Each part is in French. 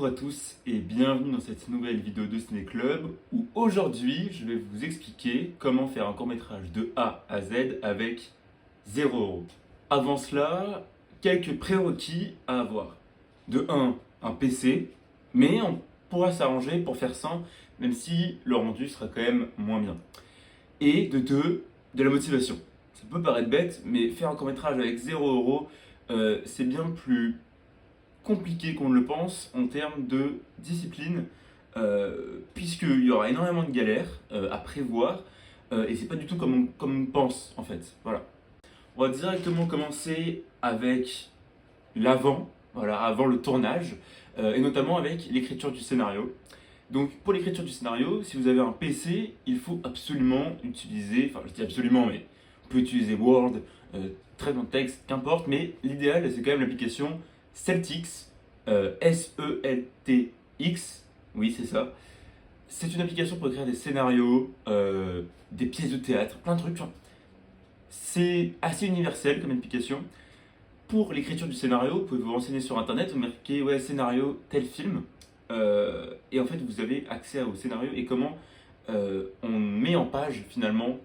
Bonjour à tous et bienvenue dans cette nouvelle vidéo de Ciné Club où aujourd'hui je vais vous expliquer comment faire un court-métrage de A à Z avec 0 €. Avant cela, quelques prérequis à avoir. De 1 PC, mais on pourra s'arranger pour faire sans, même si le rendu sera quand même moins bien. Et de 2 de la motivation. Ça peut paraître bête, mais faire un court-métrage avec 0 €, c'est bien plus compliqué qu'on ne le pense en termes de discipline, puisqu'il y aura énormément de galères à prévoir, et c'est pas du tout comme on pense en fait. Voilà. On va directement commencer avec l'avant, voilà, avant le tournage, et notamment avec l'écriture du scénario. Donc pour l'écriture du scénario, si vous avez un PC, il faut absolument utiliser, enfin je dis absolument, mais on peut utiliser Word, traitement de texte, qu'importe, mais l'idéal c'est quand même l'application Celtx, Seltx, oui c'est ça. C'est une application pour écrire des scénarios, des pièces de théâtre, plein de trucs. Enfin, c'est assez universel comme application. Pour l'écriture du scénario, vous pouvez vous renseigner sur internet, vous marquez ouais, scénario tel film, et en fait vous avez accès au scénario et comment on met en page finalement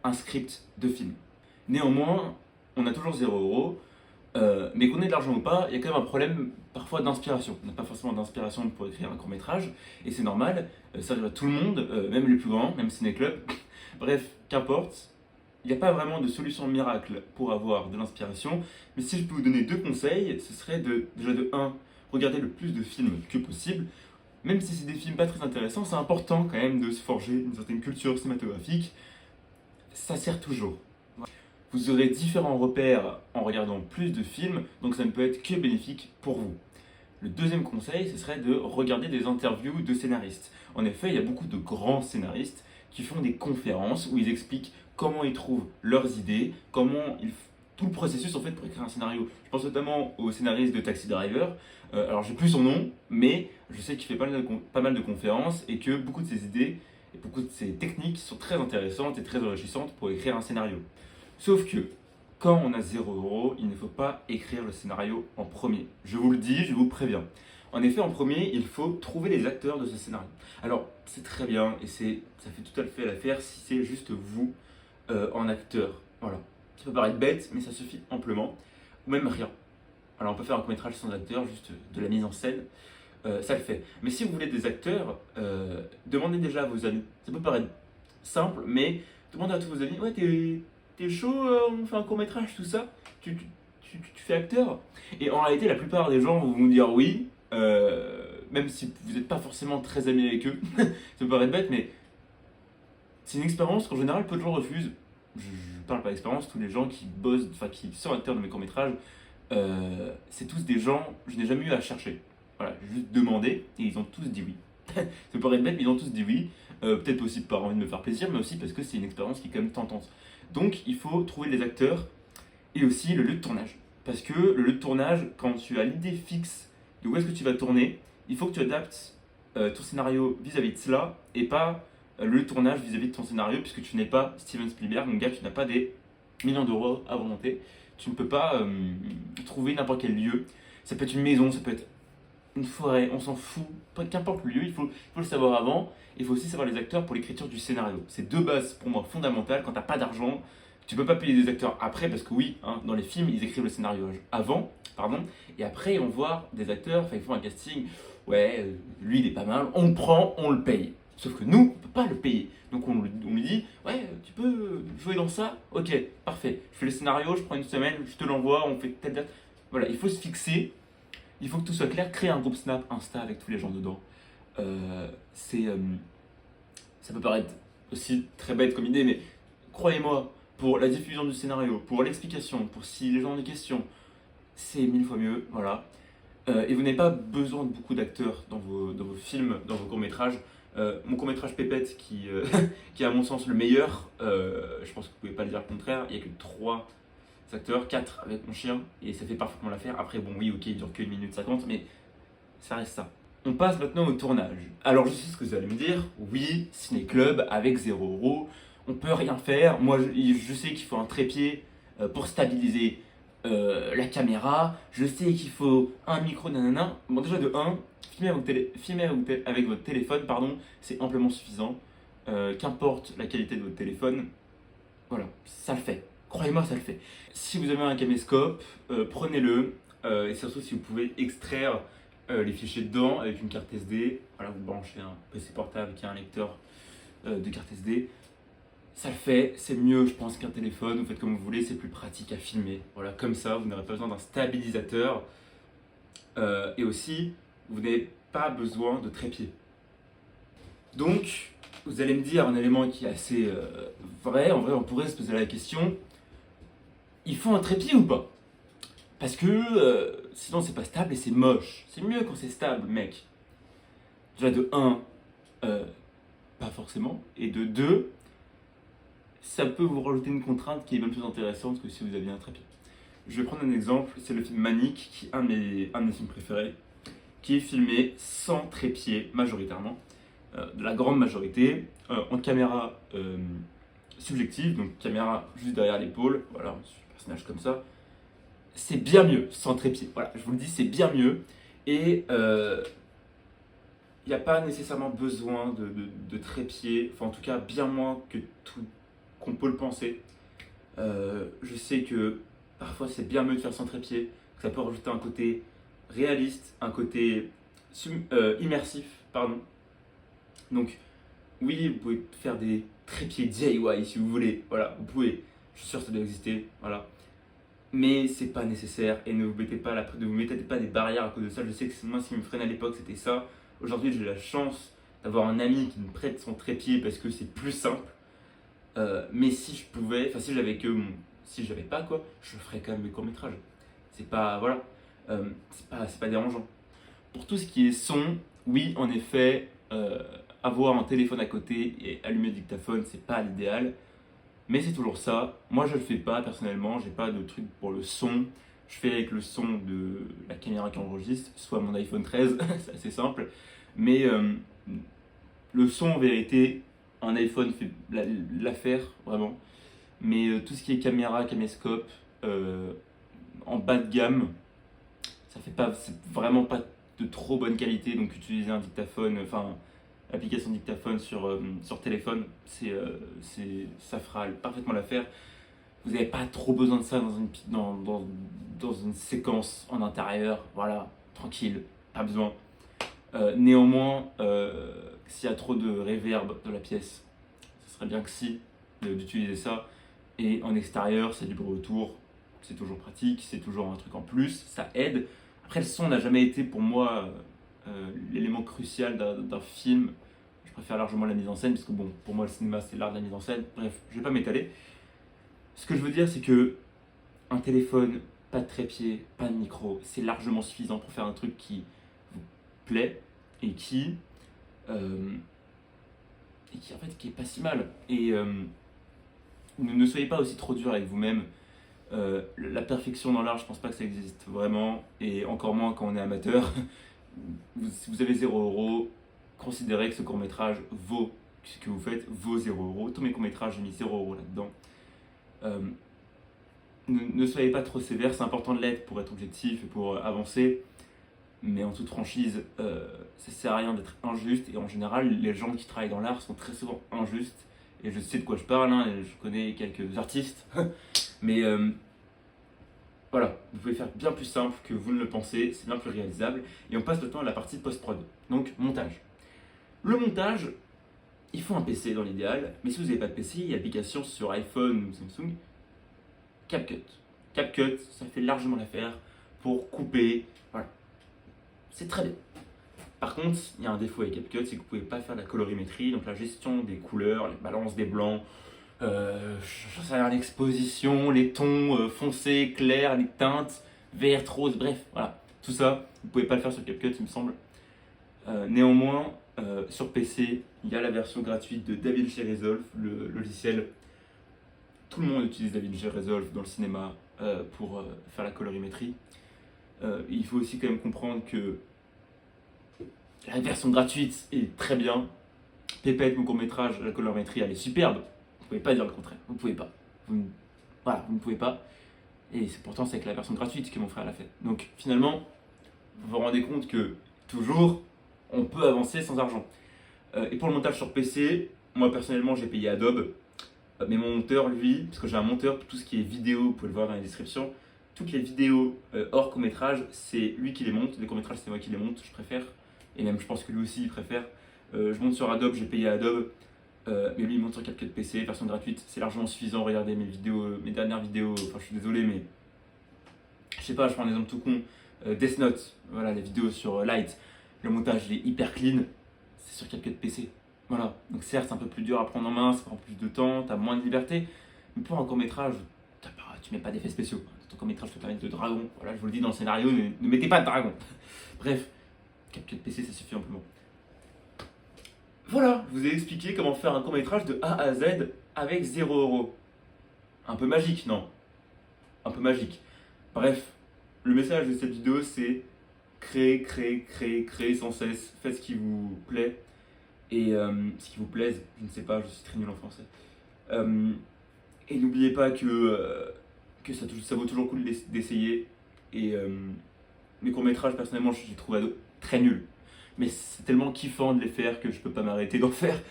un script de film. Néanmoins, on a toujours 0 €, mais qu'on ait de l'argent ou pas, il y a quand même un problème parfois d'inspiration. On n'a pas forcément d'inspiration pour écrire un court métrage, et c'est normal, ça arrive à tout le monde, même les plus grands, même Ciné Club. Bref, qu'importe, il n'y a pas vraiment de solution miracle pour avoir de l'inspiration, mais si je peux vous donner 2 conseils, ce serait déjà de 1, regarder le plus de films que possible. Même si c'est des films pas très intéressants, c'est important quand même de se forger une certaine culture cinématographique. Ça sert toujours. Vous aurez différents repères en regardant plus de films, donc ça ne peut être que bénéfique pour vous. Le deuxième conseil, ce serait de regarder des interviews de scénaristes. En effet, il y a beaucoup de grands scénaristes qui font des conférences où ils expliquent comment ils trouvent leurs idées, tout le processus en fait pour écrire un scénario. Je pense notamment au scénariste de Taxi Driver. Alors j'ai plus son nom, mais je sais qu'il fait pas mal de conférences et que beaucoup de ses idées et beaucoup de ses techniques sont très intéressantes et très enrichissantes pour écrire un scénario. Sauf que quand on a 0 €, il ne faut pas écrire le scénario en premier. Je vous le dis, je vous préviens. En effet, en premier, il faut trouver les acteurs de ce scénario. Alors, c'est très bien et ça fait tout à fait l'affaire si c'est juste vous en acteur. Voilà. Ça peut paraître bête, mais ça suffit amplement. Ou même rien. Alors, on peut faire un court-métrage sans acteur, juste de la mise en scène. Ça le fait. Mais si vous voulez des acteurs, demandez déjà à vos amis. Ça peut paraître simple, mais demandez à tous vos amis, ouais, t'es chaud, on fait un court-métrage, tout ça, tu fais acteur. Et en réalité, la plupart des gens vont vous dire oui, même si vous n'êtes pas forcément très amis avec eux. Ça peut paraître bête, mais c'est une expérience qu'en général peu de gens refusent. Je parle pas d'expérience, tous les gens qui bossent, enfin qui sont acteurs de mes courts-métrages, c'est tous des gens, je n'ai jamais eu à chercher. Voilà, j'ai juste demandé et ils ont tous dit oui. Ça peut paraître bête, mais ils ont tous dit oui. Peut-être aussi par envie de me faire plaisir, mais aussi parce que c'est une expérience qui est quand même tentante. Donc il faut trouver les acteurs et aussi le lieu de tournage. Parce que le lieu de tournage, quand tu as l'idée fixe de où est-ce que tu vas tourner, il faut que tu adaptes ton scénario vis-à-vis de cela et pas le lieu de tournage vis-à-vis de ton scénario, puisque tu n'es pas Steven Spielberg, mon gars, tu n'as pas des millions d'euros à volonté. Tu ne peux pas trouver n'importe quel lieu. Ça peut être une maison, ça peut être une forêt, on s'en fout. Qu'importe le lieu, il faut le savoir avant. Il faut aussi savoir les acteurs pour l'écriture du scénario. C'est 2 bases pour moi fondamentales. Quand tu n'as pas d'argent, tu peux pas payer des acteurs après, parce que oui, hein, dans les films, ils écrivent le scénario avant, pardon, et après ils vont voir des acteurs, enfin ils font un casting, ouais, lui il est pas mal, on le prend, on le paye. Sauf que nous, on peut pas le payer. Donc on lui dit, ouais, tu peux jouer dans ça. Ok, parfait. Je fais le scénario, je prends une semaine, je te l'envoie, on fait telle date. Voilà, il faut se fixer, il faut que tout soit clair. Créer un groupe Snap, Insta avec tous les gens dedans. C'est, ça peut paraître aussi très bête comme idée, mais croyez-moi, pour la diffusion du scénario, pour l'explication, pour si les gens ont des questions, c'est 1000 fois mieux, voilà. Et vous n'avez pas besoin de beaucoup d'acteurs dans vos films, dans vos courts-métrages. Mon court-métrage Pépette, qui est à mon sens le meilleur, je pense que vous pouvez pas le dire le contraire, il n'y a que 3 acteurs, 4 avec mon chien, et ça fait parfaitement l'affaire. Après, bon, oui, ok, il dure que 1 minute 50, mais ça reste ça. On passe maintenant au tournage. Alors, je sais ce que vous allez me dire, oui, Ciné Club avec 0 €, on peut rien faire. Moi, je sais qu'il faut un trépied pour stabiliser la caméra, je sais qu'il faut un micro, nanana. Bon, déjà de 1, filmer avec votre téléphone, pardon, c'est amplement suffisant. Qu'importe la qualité de votre téléphone, voilà, ça le fait. Croyez-moi, ça le fait. Si vous avez un caméscope, prenez-le. Et surtout, si vous pouvez extraire les fichiers dedans avec une carte SD, voilà, vous branchez un PC portable qui a un lecteur de carte SD. Ça le fait, c'est mieux, je pense, qu'un téléphone. Vous faites comme vous voulez, c'est plus pratique à filmer. Voilà, comme ça, vous n'aurez pas besoin d'un stabilisateur. Et aussi, vous n'avez pas besoin de trépied. Donc, vous allez me dire un élément qui est assez vrai. En vrai, on pourrait se poser la question, il faut un trépied ou pas? Parce que sinon, c'est pas stable et c'est moche. C'est mieux quand c'est stable, mec. Déjà, de 1, pas forcément. Et de 2, ça peut vous rajouter une contrainte qui est même plus intéressante que si vous aviez un trépied. Je vais prendre un exemple, c'est le film Manic, qui est un de mes films préférés, qui est filmé sans trépied, majoritairement, de la grande majorité, en caméra subjective, donc caméra juste derrière l'épaule, voilà, on suit le personnage comme ça. C'est bien mieux sans trépied, voilà, je vous le dis, c'est bien mieux, et il n'y a pas nécessairement besoin de trépied, enfin en tout cas bien moins que tout qu'on peut le penser. Je sais que parfois c'est bien mieux de faire sans trépied, que ça peut rajouter un côté réaliste, un côté immersif, pardon. Donc oui, vous pouvez faire des trépieds DIY si vous voulez, voilà, vous pouvez, je suis sûr que ça doit exister, voilà. Mais c'est pas nécessaire et ne vous mettez pas des barrières à cause de ça. Je sais que moi, ce qui me freinait à l'époque, c'était ça. Aujourd'hui, j'ai la chance d'avoir un ami qui me prête son trépied parce que c'est plus simple. Mais si je pouvais, enfin si j'avais pas quoi, je ferais quand même mes courts-métrages. C'est pas, voilà, c'est pas dérangeant. Pour tout ce qui est son, oui, en effet, avoir un téléphone à côté et allumer le dictaphone, c'est pas l'idéal. Mais c'est toujours ça. Moi, je le fais pas personnellement. J'ai pas de truc pour le son. Je fais avec le son de la caméra qui enregistre, soit mon iPhone 13, c'est assez simple. Mais le son, en vérité, un iPhone fait l'affaire, vraiment. Mais tout ce qui est caméra, caméscope, en bas de gamme, c'est vraiment pas de trop bonne qualité. Donc utiliser un dictaphone, enfin, application dictaphone sur téléphone, ça fera parfaitement l'affaire. Vous n'avez pas trop besoin de ça dans une séquence en intérieur, voilà, tranquille, pas besoin. Néanmoins, s'il y a trop de reverb dans la pièce, ce serait bien que d'utiliser ça. Et en extérieur, c'est du bruit autour, c'est toujours pratique, c'est toujours un truc en plus, ça aide. Après, le son n'a jamais été pour moi l'élément crucial d'un film. Je préfère largement la mise en scène, parce que bon, pour moi, le cinéma, c'est l'art de la mise en scène. Bref, je vais pas m'étaler. Ce que je veux dire, c'est que un téléphone, pas de trépied, pas de micro, c'est largement suffisant pour faire un truc qui vous plaît et qui est pas si mal. Et ne soyez pas aussi trop dur avec vous-même. La perfection dans l'art, je pense pas que ça existe vraiment, et encore moins quand on est amateur. Si vous avez 0€, considérez que ce court-métrage vaut, ce que vous faites vaut 0€. Tous mes courts-métrages, j'ai mis 0€ là-dedans. Ne soyez pas trop sévère, c'est important de l'être pour être objectif et pour avancer, mais en toute franchise, ça sert à rien d'être injuste, et en général, les gens qui travaillent dans l'art sont très souvent injustes, et je sais de quoi je parle, hein, et je connais quelques artistes, mais voilà, vous pouvez faire bien plus simple que vous ne le pensez, c'est bien plus réalisable, et on passe le temps à la partie post-prod, donc montage. Le montage, il faut un PC dans l'idéal, mais si vous n'avez pas de PC, il y a l'application sur iPhone ou Samsung, CapCut. CapCut, ça fait largement l'affaire pour couper, voilà. C'est très bien. Par contre, il y a un défaut avec CapCut, c'est que vous ne pouvez pas faire la colorimétrie, donc la gestion des couleurs, les balances des blancs, j'en sais rien, l'exposition, les tons foncés, clairs, les teintes, vert, rose, bref, voilà. Tout ça, vous ne pouvez pas le faire sur CapCut, il me semble. Néanmoins, sur PC, il y a la version gratuite de DaVinci Resolve, le logiciel. Tout le monde utilise DaVinci Resolve dans le cinéma pour faire la colorimétrie. Il faut aussi quand même comprendre que la version gratuite est très bien. Pépette, mon court-métrage, la colorimétrie, elle est superbe. Vous pouvez pas dire le contraire. Vous pouvez pas. Voilà, vous ne pouvez pas. Et pourtant, c'est avec la version gratuite que mon frère l'a fait. Donc finalement, vous vous rendez compte que toujours, on peut avancer sans argent. Et pour le montage sur PC, moi personnellement, j'ai payé Adobe. Mais mon monteur, lui, parce que j'ai un monteur pour tout ce qui est vidéo, vous pouvez le voir dans la description, toutes les vidéos hors court-métrage, c'est lui qui les monte. Les courts-métrages, c'est moi qui les monte, je préfère. Et même, je pense que lui aussi, il préfère. Je monte sur Adobe, j'ai payé Adobe. Mais lui, il monte sur CapCut PC, version gratuite. C'est largement suffisant. Regardez mes vidéos, mes dernières vidéos. Enfin, je suis désolé, mais je sais pas, je prends un exemple tout con. Death Note, voilà, les vidéos sur Light. Le montage, il est hyper clean. C'est sur CapCut PC. Voilà. Donc, certes, c'est un peu plus dur à prendre en main, ça prend plus de temps, t'as moins de liberté. Mais pour un court-métrage, tu mets pas d'effets spéciaux. Ton court-métrage, tu peux mettre de dragon. Voilà, je vous le dis dans le scénario, ne mettez pas de dragon. Bref, CapCut PC, ça suffit amplement. Voilà, je vous ai expliqué comment faire un court-métrage de A à Z avec 0 €. Un peu magique, non? Un peu magique. Bref, le message de cette vidéo, c'est créer, créer, créer, créer sans cesse. Faites ce qui vous plaît et ce qui vous plaise. Je ne sais pas, je suis très nul en français. Et n'oubliez pas que ça vaut toujours le coup d'essayer. Et mes courts-métrages, personnellement, j'ai trouvé très nuls. Mais c'est tellement kiffant de les faire que je peux pas m'arrêter d'en faire.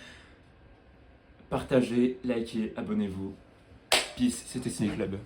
Partagez, likez, abonnez-vous. Peace, c'était Ciné Club.